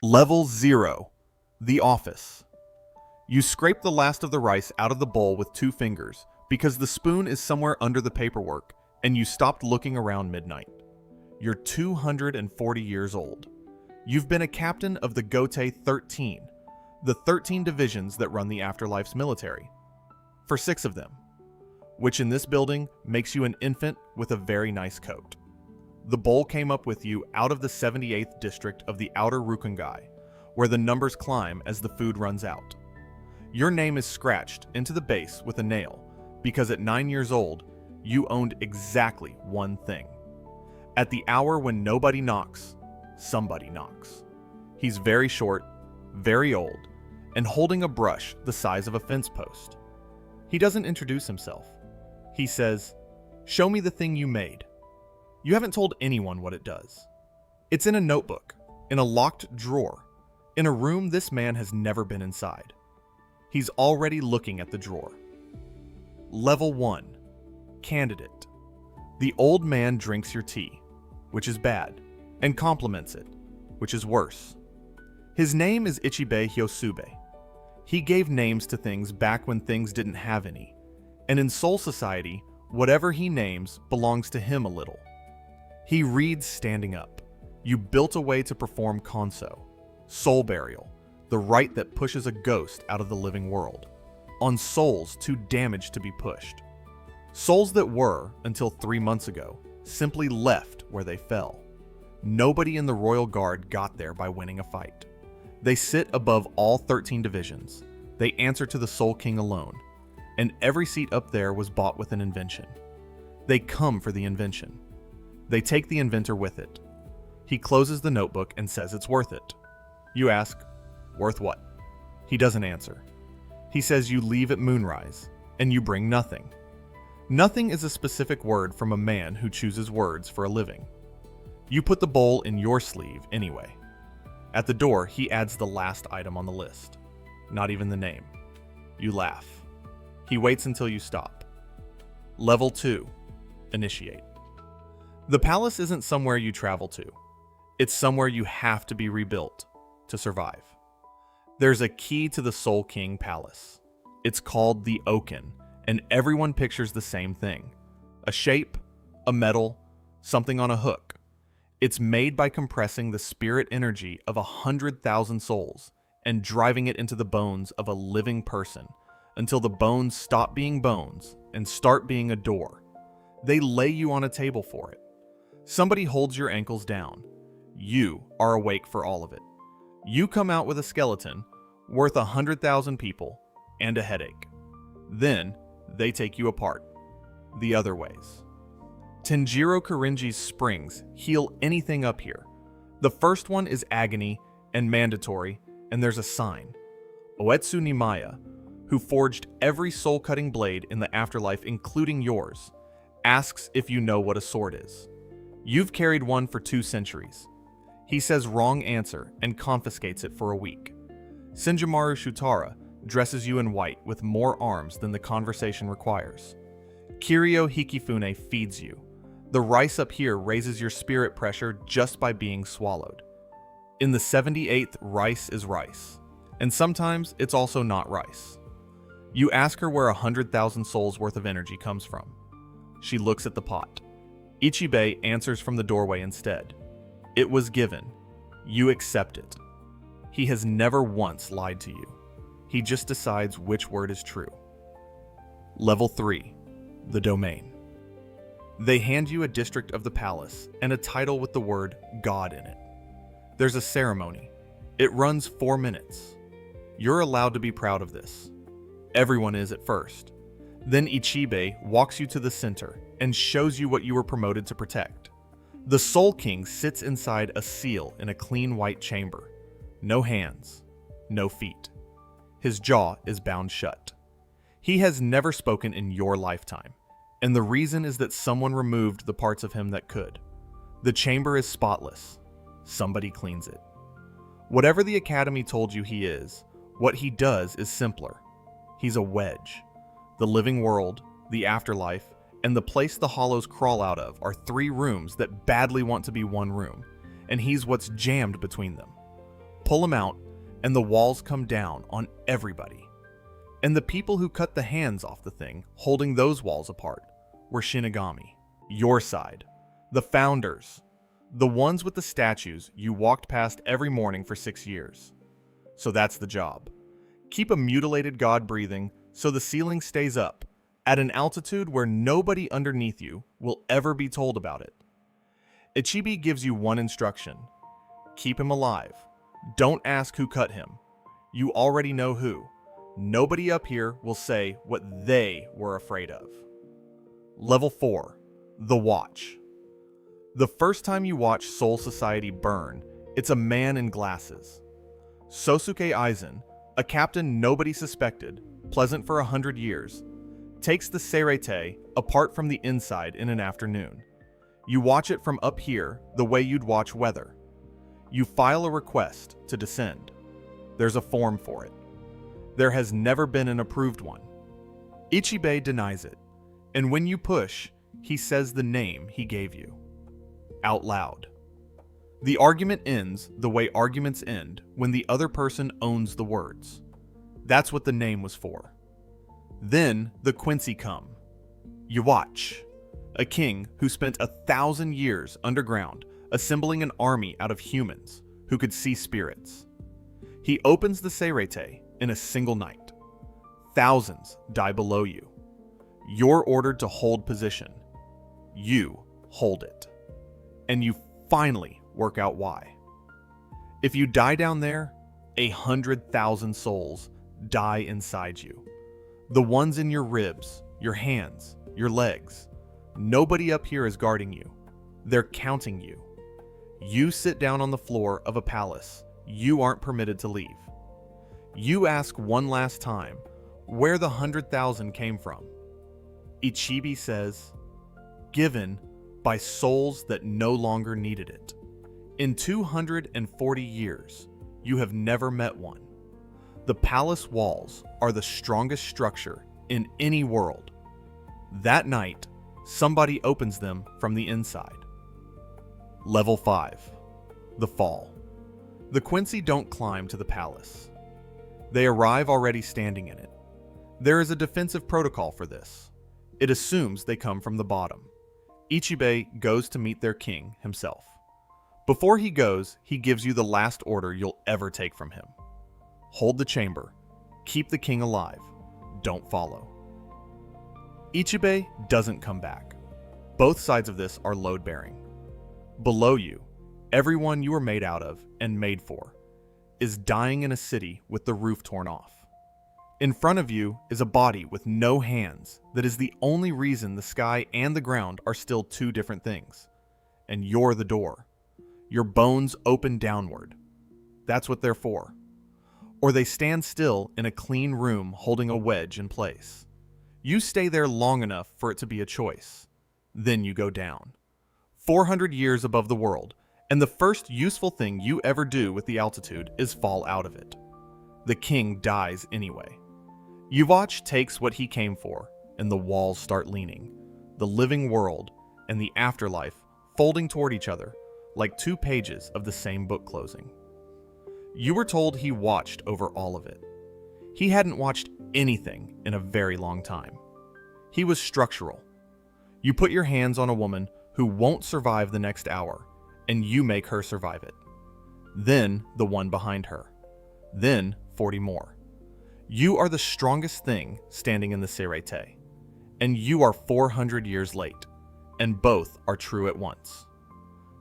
Level 0. The Office. You scrape the last of the rice out of the bowl with 2 fingers because the spoon is somewhere under the paperwork and you stopped looking around midnight. You're 240 years old. You've been a captain of the Gotei 13, the 13 divisions that run the Afterlife's military, for 6 of them, which in this building makes you an infant with a very nice coat. The bowl came up with you out of the 78th district of the Outer Rukungai, where the numbers climb as the food runs out. Your name is scratched into the base with a nail because at 9 years old, you owned exactly one thing. At the hour when nobody knocks, somebody knocks. He's very short, very old, and holding a brush the size of a fence post. He doesn't introduce himself. He says, "Show me the thing you made." You haven't told anyone what it does. It's in a notebook, in a locked drawer, in a room this man has never been inside. He's already looking at the drawer. Level 1. Candidate. The old man drinks your tea, which is bad, and compliments it, which is worse. His name is Ichibe Hyosube. He gave names to things back when things didn't have any, and in Soul Society, whatever he names belongs to him a little. He reads standing up. You built a way to perform Konso, soul burial, the rite that pushes a ghost out of the living world, on souls too damaged to be pushed. Souls that were, until 3 months ago, simply left where they fell. Nobody in the Royal Guard got there by winning a fight. They sit above all 13 divisions. They answer to the Soul King alone, and every seat up there was bought with an invention. They come for the invention. They take the inventor with it. He closes the notebook and says it's worth it. You ask, worth what? He doesn't answer. He says you leave at moonrise, and you bring nothing. Nothing is a specific word from a man who chooses words for a living. You put the bowl in your sleeve anyway. At the door, he adds the last item on the list. Not even the name. You laugh. He waits until you stop. Level 2. Initiate. The palace isn't somewhere you travel to. It's somewhere you have to be rebuilt to survive. There's a key to the Soul King Palace. It's called the Oaken, and everyone pictures the same thing. A shape, a metal, something on a hook. It's made by compressing the spirit energy of 100,000 souls and driving it into the bones of a living person until the bones stop being bones and start being a door. They lay you on a table for it. Somebody holds your ankles down. You are awake for all of it. You come out with a skeleton worth 100,000 people and a headache. Then they take you apart, the other ways. Tenjiro Korinji's springs heal anything up here. The first one is agony and mandatory, and there's a sign. Oetsu Nimaya, who forged every soul-cutting blade in the afterlife, including yours, asks if you know what a sword is. You've carried one for 2 centuries. He says wrong answer and confiscates it for a week. Shinjimaru Shutara dresses you in white with more arms than the conversation requires. Kiryo Hikifune feeds you. The rice up here raises your spirit pressure just by being swallowed. In the 78th, rice is rice. And sometimes it's also not rice. You ask her where 100,000 souls worth of energy comes from. She looks at the pot. Ichibe answers from the doorway instead. It was given. You accept it. He has never once lied to you. He just decides which word is true. Level 3. The Domain. They hand you a district of the palace and a title with the word God in it. There's a ceremony. It runs 4 minutes. You're allowed to be proud of this. Everyone is at first. Then Ichibe walks you to the center and shows you what you were promoted to protect. The Soul King sits inside a seal in a clean white chamber. No hands, no feet. His jaw is bound shut. He has never spoken in your lifetime, and the reason is that someone removed the parts of him that could. The chamber is spotless. Somebody cleans it. Whatever the Academy told you he is, what he does is simpler. He's a wedge. The living world, the afterlife, and the place the hollows crawl out of are 3 rooms that badly want to be 1 room, and he's what's jammed between them. pull him out, and the walls come down on everybody. And the people who cut the hands off the thing holding those walls apart were Shinigami, your side, the founders, the ones with the statues you walked past every morning for 6 years. So that's the job. Keep a mutilated god breathing so the ceiling stays up, at an altitude where nobody underneath you will ever be told about it. Ichibi gives you one instruction. Keep him alive. Don't ask who cut him. You already know who. Nobody up here will say what they were afraid of. Level 4. The Watch. The first time you watch Soul Society burn, it's a man in glasses. Sosuke Aizen, a captain nobody suspected, pleasant for 100 years, takes the Seirete apart from the inside in an afternoon. You watch it from up here the way you'd watch weather. You file a request to descend. There's a form for it. There has never been an approved one. Ichibei denies it, and when you push, he says the name he gave you. Out loud. The argument ends the way arguments end when the other person owns the words. That's what the name was for. Then the Quincy come. You watch. A king who spent 1,000 years underground assembling an army out of humans who could see spirits. He opens the Seirete in a single night. Thousands die below you. You're ordered to hold position. You hold it. And you finally work out why. If you die down there, 100,000 souls die inside you. The ones in your ribs, your hands, your legs. Nobody up here is guarding you. They're counting you. You sit down on the floor of a palace. You aren't permitted to leave. You ask one last time where the 100,000 came from. Ichibi says, given by souls that no longer needed it. In 240 years, you have never met one. The palace walls are the strongest structure in any world. That night, somebody opens them from the inside. Level 5. The Fall. The Quincy don't climb to the palace. They arrive already standing in it. There is a defensive protocol for this. It assumes they come from the bottom. Ichibei goes to meet their king himself. Before he goes, he gives you the last order you'll ever take from him. Hold the chamber. Keep the king alive. Don't follow. Ichibei doesn't come back. Both sides of this are load-bearing. Below you, everyone you were made out of and made for is dying in a city with the roof torn off. In front of you is a body with no hands that is the only reason the sky and the ground are still two different things. And you're the door. Your bones open downward. That's what they're for. Or they stand still in a clean room holding a wedge in place. You stay there long enough for it to be a choice. Then you go down. 400 years above the world, and the first useful thing you ever do with the altitude is fall out of it. The king dies anyway. Yuvach takes what he came for, and the walls start leaning. The living world and the afterlife folding toward each other like two pages of the same book closing. You were told he watched over all of it. He hadn't watched anything in a very long time. He was structural. You put your hands on a woman who won't survive the next hour, and you make her survive it. Then the one behind her. Then 40 more. You are the strongest thing standing in the Seirete, and you are 400 years late, and both are true at once.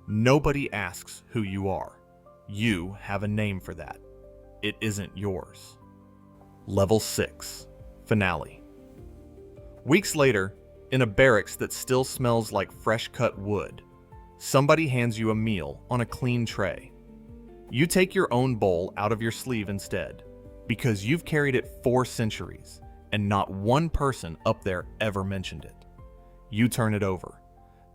Nobody asks who you are. You have a name for that. It isn't yours. Level 6. Finale. Weeks later, in a barracks that still smells like fresh-cut wood, somebody hands you a meal on a clean tray. You take your own bowl out of your sleeve instead, because you've carried it 4 centuries, and not one person up there ever mentioned it. You turn it over.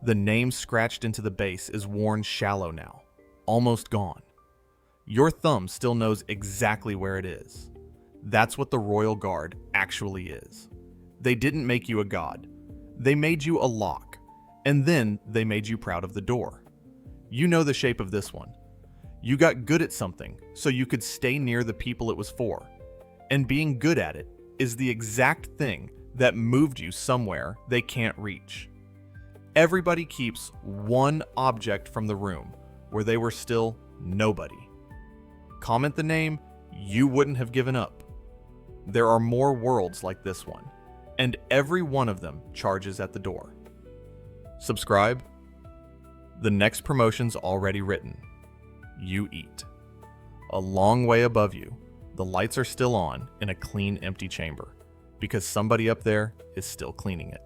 The name scratched into the base is worn shallow now, almost gone. Your thumb still knows exactly where it is. That's what the Royal Guard actually is. They didn't make you a god. They made you a lock, and then they made you proud of the door. You know the shape of this one. You got good at something so you could stay near the people it was for. And being good at it is the exact thing that moved you somewhere they can't reach. Everybody keeps one object from the room where they were still nobody. Comment the name you wouldn't have given up. There are more worlds like this one, and every one of them charges at the door. Subscribe. The next promotion's already written. You eat. A long way above you, the lights are still on in a clean, empty chamber, because somebody up there is still cleaning it.